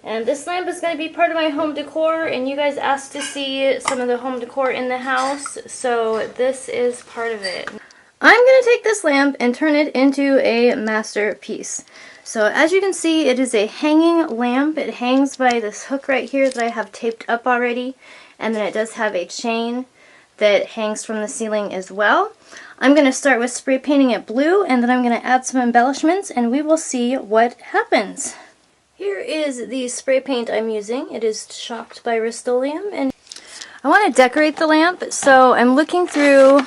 And this lamp is going to be part of my home decor, and you guys asked to see some of the home decor in the house, so this is part of it. I'm going to take this lamp and turn it into a masterpiece. So as you can see, it is a hanging lamp. It hangs by this hook right here that I have taped up already, and then it does have a chain that hangs from the ceiling as well. I'm going to start with spray painting it blue, and then I'm going to add some embellishments, and we will see what happens. Here is the spray paint I'm using. It is Shocked by Rust-Oleum, and I want to decorate the lamp, so I'm looking through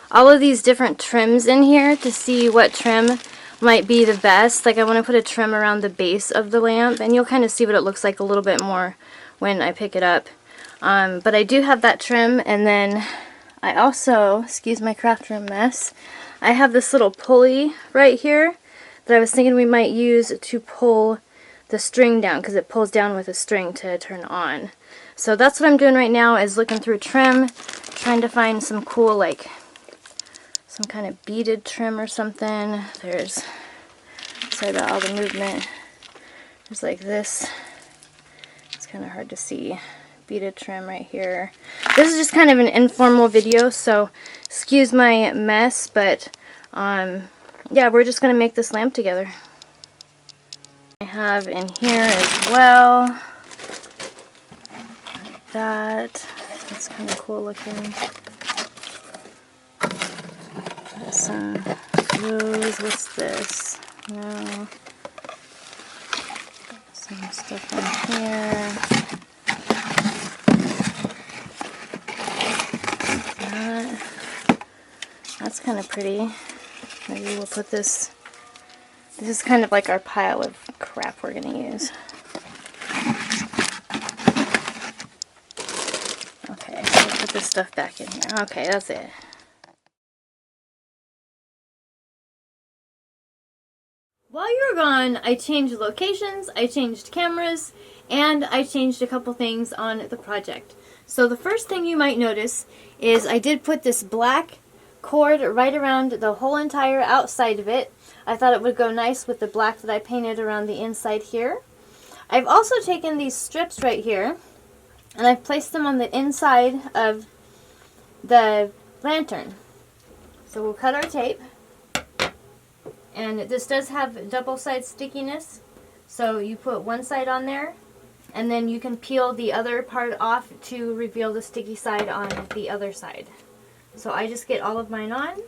all of these different trims in here to see what trim might be the best. Like, I want to put a trim around the base of the lamp, and you'll kind of see what it looks like a little bit more when I pick it up. But I do have that trim, and then I also, excuse my craft room mess, I have this little pulley right here that I was thinking we might use to pull the string down, because it pulls down with a string to turn on. So that's what I'm doing right now, is looking through trim, trying to find some cool, like, some kind of beaded trim or something. There's, sorry about all the movement, there's like this, it's kind of hard to see, beaded trim right here. This is just kind of an informal video, so excuse my mess, but yeah, we're just going to make this lamp together. I have in here as well, like that, that's kind of cool looking. Some rose, what's this? No. Some stuff in here. That's kind of pretty. Maybe we'll put this. This is kind of like our pile of crap we're going to use. Okay, we'll put this stuff back in here. Okay, that's it. While you were gone, I changed locations, I changed cameras, and I changed a couple things on the project. So the first thing you might notice is I did put this black cord right around the whole entire outside of it. I thought it would go nice with the black that I painted around the inside here. I've also taken these strips right here, and I've placed them on the inside of the lantern. So we'll cut our tape. And this does have double side stickiness, so you put one side on there, and then you can peel the other part off to reveal the sticky side on the other side. So I just get all of mine on,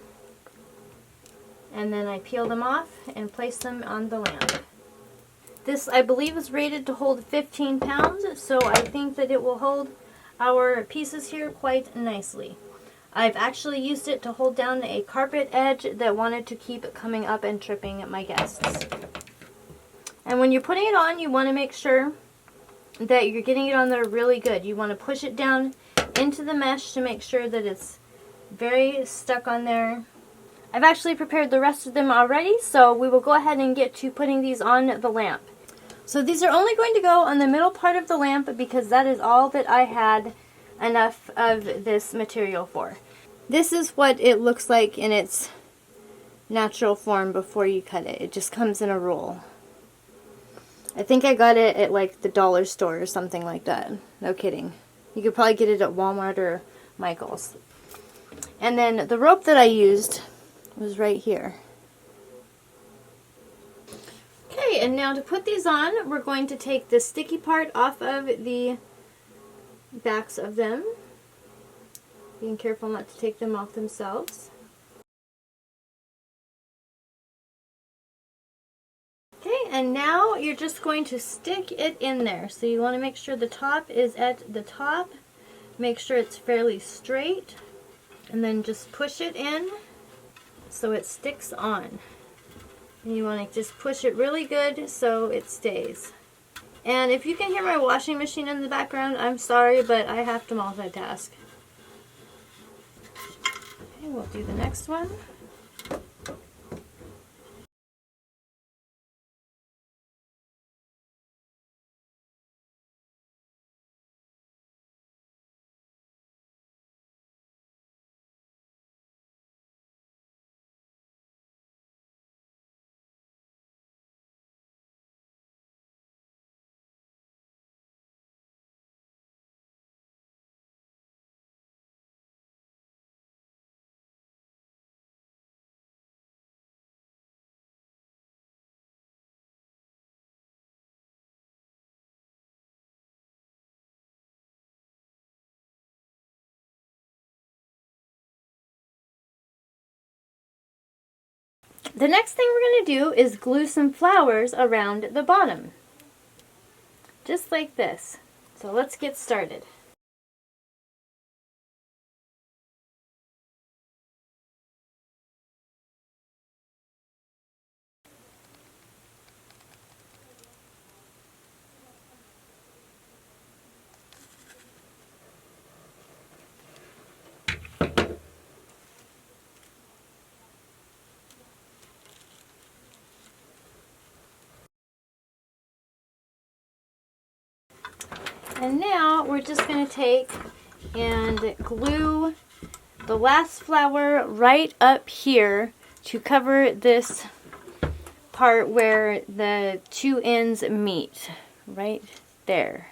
and then I peel them off and place them on the lamp. This, I believe, is rated to hold 15 pounds, so I think that it will hold our pieces here quite nicely. I've actually used it to hold down a carpet edge that wanted to keep coming up and tripping my guests. And when you're putting it on, you want to make sure that you're getting it on there really good. You want to push it down into the mesh to make sure that it's very stuck on there. I've actually prepared the rest of them already, so we will go ahead and get to putting these on the lamp. So these are only going to go on the middle part of the lamp because that is all that I had enough of this material for. This is what it looks like in its natural form before you cut it. It just comes in a roll. I think I got it at like the dollar store or something like that. No kidding. You could probably get it at Walmart or Michael's. And then the rope that I used was right here. Okay, and now to put these on, we're going to take the sticky part off of the backs of them. Being careful not to take them off themselves. Okay, and now you're just going to stick it in there. So you want to make sure the top is at the top. Make sure it's fairly straight. And then just push it in so it sticks on. And you want to just push it really good so it stays. And if you can hear my washing machine in the background, I'm sorry, but I have to multitask. Okay, we'll do the next one. The next thing we're going to do is glue some flowers around the bottom. Just like this. So let's get started. And now we're just going to take and glue the last flower right up here to cover this part where the two ends meet, right there.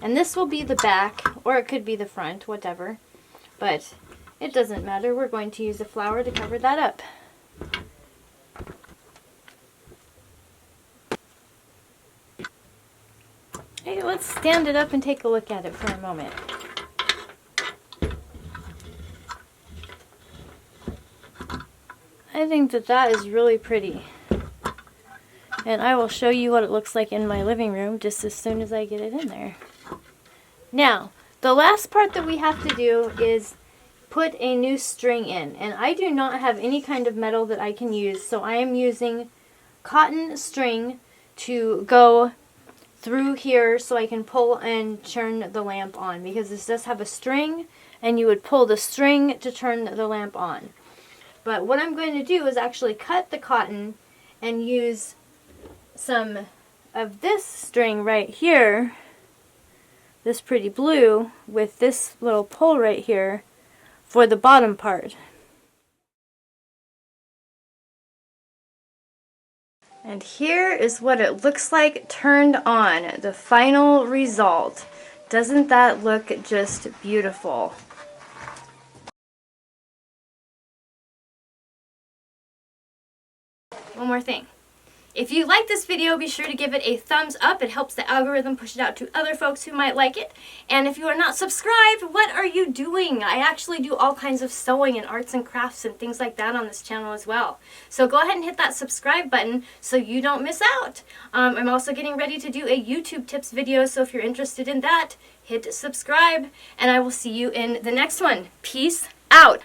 And this will be the back, or it could be the front, whatever. But it doesn't matter. We're going to use a flower to cover that up. Hey, let's stand it up and take a look at it for a moment. I think that that is really pretty. And I will show you what it looks like in my living room just as soon as I get it in there. Now, the last part that we have to do is put a new string in. And I do not have any kind of metal that I can use, so I am using cotton string to go through here so I can pull and turn the lamp on, because this does have a string and you would pull the string to turn the lamp on. But what I'm going to do is actually cut the cotton and use some of this string right here, this pretty blue, with this little pull right here for the bottom part. And here is what it looks like turned on, the final result. Doesn't that look just beautiful? One more thing. If you like this video, be sure to give it a thumbs up. It helps the algorithm push it out to other folks who might like it. And if you are not subscribed, what are you doing? I actually do all kinds of sewing and arts and crafts and things like that on this channel as well. So go ahead and hit that subscribe button so you don't miss out. I'm also getting ready to do a YouTube tips video, so if you're interested in that, hit subscribe. And I will see you in the next one. Peace out.